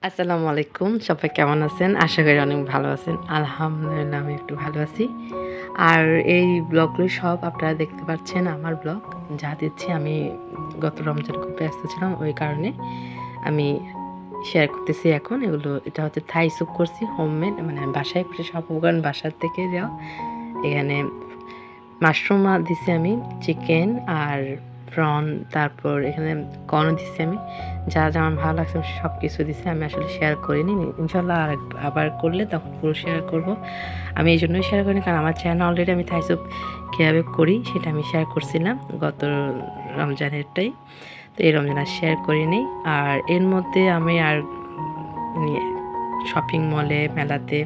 আসসালামু আলাইকুম। সবাই কেমন আছেন? আশা করি অনেক ভালো আছেন। আলহামদুলিল্লাহ আমি একটু ভালো আছি। আর এই ব্লগগুলো সব আপনারা দেখতে পাচ্ছেন আমার ব্লগ। যা দিচ্ছি আমি গত রমজান খুব ব্যস্ত ছিলাম, ওই কারণে আমি শেয়ার করতেছি এখন। এটা হচ্ছে থাই স্যুপ করছি হোমমেড, মানে বাসায় করছি, সব উপকরণ বাসার থেকে দেওয়া। এখানে মাশরুম দিছি আমি, চিকেন আর প্রন, তারপর এখানে কর্ন দিছি আমি। যা যা আমার ভালো লাগছে সব কিছু দিছি। আমি আসলে শেয়ার করিনি, ইনশাল্লাহ আবার করলে তখন পুরো শেয়ার করব। আমি এই জন্যই শেয়ার করিনি কারণ আমার চ্যানেল অলরেডি আমি থাই স্যুপ কীভাবে করি সেটা আমি শেয়ার করছিলাম গত রমজানেরটাই। তো এই রমজান আর শেয়ার করিনি। আর এর মধ্যে আমি আর শপিং মলে, মেলাতে,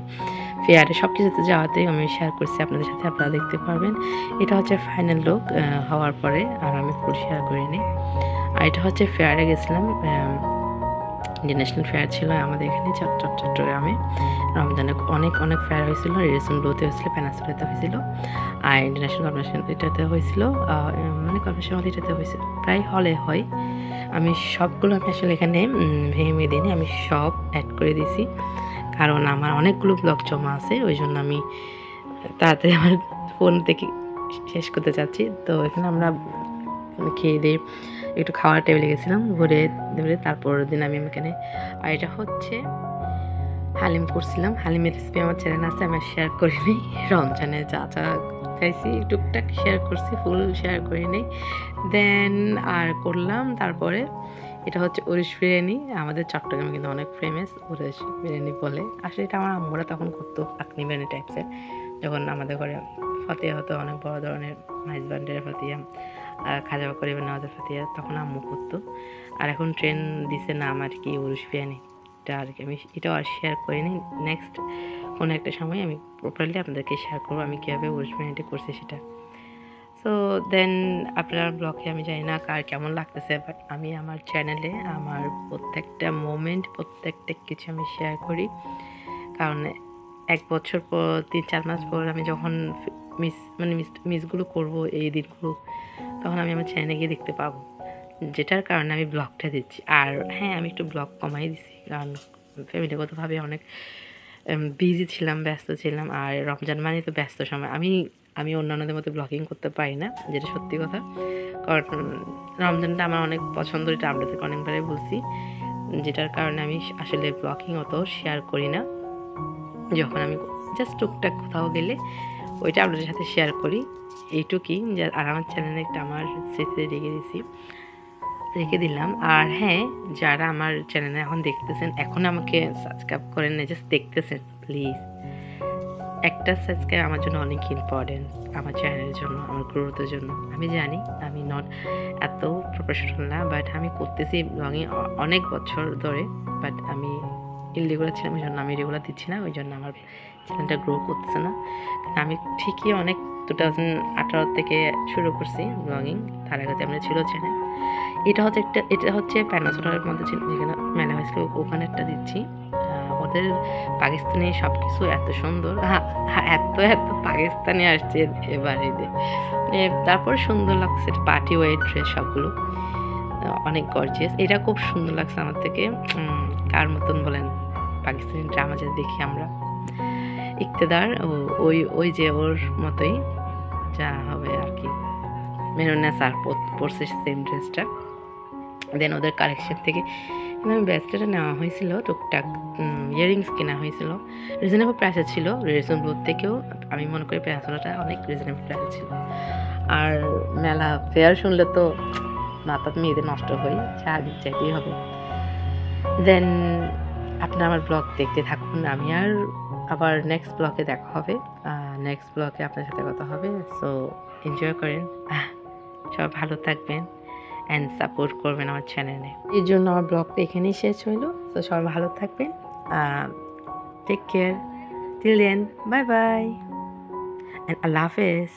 ফেয়ারে সব কিছুতে যাওয়াতে আমি শেয়ার করছি আপনাদের সাথে, আপনারা দেখতে পারবেন। এটা হচ্ছে ফাইনাল লুক হওয়ার পরে, আর আমি ফুল শেয়ার করিনি। আর এটা হচ্ছে ফেয়ারে গেছিলাম, ইন্টারন্যাশনাল ফেয়ার ছিল আমাদের এখানে চট্টগ্রামে। রমজানে অনেক ফেয়ার হয়েছিল, রিলেশন ব্লুতে হয়েছিল, পেনাসুলাতে হয়েছিল, আর ইন্টারন্যাশনাল কনভেনশন এটাতে হয়েছিল, মানে কনভেনশন হলে এটাতে হয়েছিল, প্রায় হলে হয়। আমি সবগুলো আসলে এখানে ভেঙে দিইনি, আমি সব অ্যাড করে দিয়েছি কারণ আমার অনেকগুলো ব্লগ জমা আছে, ওই জন্য আমি তাড়াতাড়ি আমার ফোন থেকে শেষ করতে চাচ্ছি। তো এখানে আমরা খেয়ে দিয়ে একটু খাওয়ার টেবিলে গেছিলাম ঘুরে ঘুরে, তারপর দিন আমি এখানে। আর এটা হচ্ছে হালিম করছিলাম, হালিমের রেসিপি আমার চ্যানেল আছে, আমি শেয়ার করিনি। রমজানে যা যা খাইছি টুকটাক শেয়ার করছি, ফুল শেয়ার করিনি। দেন আর করলাম তারপরে এটা হচ্ছে উরিশ বিরিয়ানি। আমাদের চট্টগ্রামে কিন্তু অনেক ফেমাস উরিশ বিরিয়ানি বলে। আসলে এটা আমার আম্মুরা তখন করতো আখনি বিরিয়ানি টাইপসের, যখন আমাদের ঘরে ফতিয়া হতো, অনেক বড় ধরনের হাজব্যান্ডের ফতিয়া, খাজা করিবেন নওয়াজের ফতিয়া, তখন আম্মু করতো। আর এখন ট্রেন দিছে নাম আর কি উরিশ বিরিয়ানি, এটা আর কি। আমি এটাও আর শেয়ার করিনি, নেক্সট কোনো একটা সময় আমি প্রপারলি আপনাদেরকে শেয়ার করবো আমি কীভাবে উরিশ বিরিয়ানিটা করছি সেটা। সো দেন আপনার ব্লগে আমি জানি না কার কেমন লাগতেছে, বাট আমি আমার চ্যানেলে আমার প্রত্যেকটা মোমেন্ট, প্রত্যেকটা কিছু আমি শেয়ার করি। কারণ 1 বছর পর, 3-4 মাস পর আমি যখন মিসগুলো করবো এই দিনগুলো, তখন আমি আমার চ্যানেলে গিয়ে দেখতে পাবো, যেটার কারণে আমি ব্লগটা দিচ্ছি। আর হ্যাঁ, আমি একটু ব্লগ কমাই দিছি কারণ ফ্যামিলিগতভাবে অনেক বিজি ছিলাম, ব্যস্ত ছিলাম। আর রমজান মানে তো ব্যস্ত সময়, আমি অন্যান্যদের মতো ব্লগিং করতে পারি না, যেটা সত্যি কথা। কারণ রমজানটা আমার অনেক পছন্দ, এটা আপনাদেরকে অনেকবারই বলছি, যেটার কারণে আমি আসলে ব্লগিং অত শেয়ার করি না। যখন আমি জাস্ট টুকটাক কোথাও গেলে ওইটা আপনাদের সাথে শেয়ার করি, এইটুকুই। আর আমার চ্যানেলে একটা আমার স্মৃতিতে রেখে দিলাম। আর হ্যাঁ, যারা আমার চ্যানেলে এখন দেখতেছেন, এখন আমাকে সাবস্ক্রাইব করেন না, জাস্ট দেখতেছেন, প্লিজ একটা সাবস্ক্রাইব আমার জন্য অনেক ইম্পর্টেন্ট, আমার চ্যানেলের জন্য, আমার গ্রোথের জন্য। আমি জানি আমি নট এত প্রফেশনাল না, বাট আমি করতেছি ব্লগিং অনেক বছর ধরে, বাট আমি ইরেগুলার ছিলাম, ওই জন্য আমি রেগুলার দিচ্ছি না, ওই জন্য আমার চ্যানেলটা গ্রো করতেছে না। আমি ঠিকই অনেক 2018 থেকে শুরু করছি ব্লগিং, তার আগে তেমন ছিল চ্যানেল। এটা হচ্ছে প্যানাসোনার মধ্যে যেখানে মেলা হয়েছিল, ওখানে একটা দিচ্ছি। ওদের পাকিস্তানি সব কিছু এত সুন্দর, এত পাকিস্তানি আসছে এবার ঈদে, তারপর সুন্দর লাগছে, পার্টি ওয়ার ড্রেস সবগুলো অনেক গর্জিয়াস। এটা খুব সুন্দর লাগছে আমার থেকে। কার মতন বলেন, পাকিস্তানি ড্রামা যে দেখি আমরা, ইকতেদার, ওই যে ওর মতোই যা হবে আর কি। মেরুনা স্যার পরছে সেম ড্রেসটা। দেন ওদের কালেকশন থেকে আমি ব্রেসলেটটা নেওয়া হয়েছিল, টুকটাক ইয়াররিংস কেনা হয়েছিল, রিজনেবল প্রাইসে ছিল। রিজনেবল থেকেও আমি মনে করি প্যান্সোলাটা অনেক রিজনেবল প্রাইসে ছিল। আর মেলা ফেয়ার শুনলে তো মাথা মেয়েদের নষ্ট হয়ে চাইতেই হবে। দেন আপনারা আমার ব্লগ দেখতে থাকুন, আমি আবার নেক্সট ব্লগে দেখা হবে, নেক্সট ব্লগে আপনার সাথে কথা হবে। সো এনজয় করেন, সবাই ভালো থাকবেন অ্যান্ড সাপোর্ট করবেন আমার চ্যানেলে। এর জন্য আমার ব্লগটা এখানেই শেষ হইলো। তো সবাই ভালো থাকবেন, take care, till then, bye bye and Allah হাফেজ।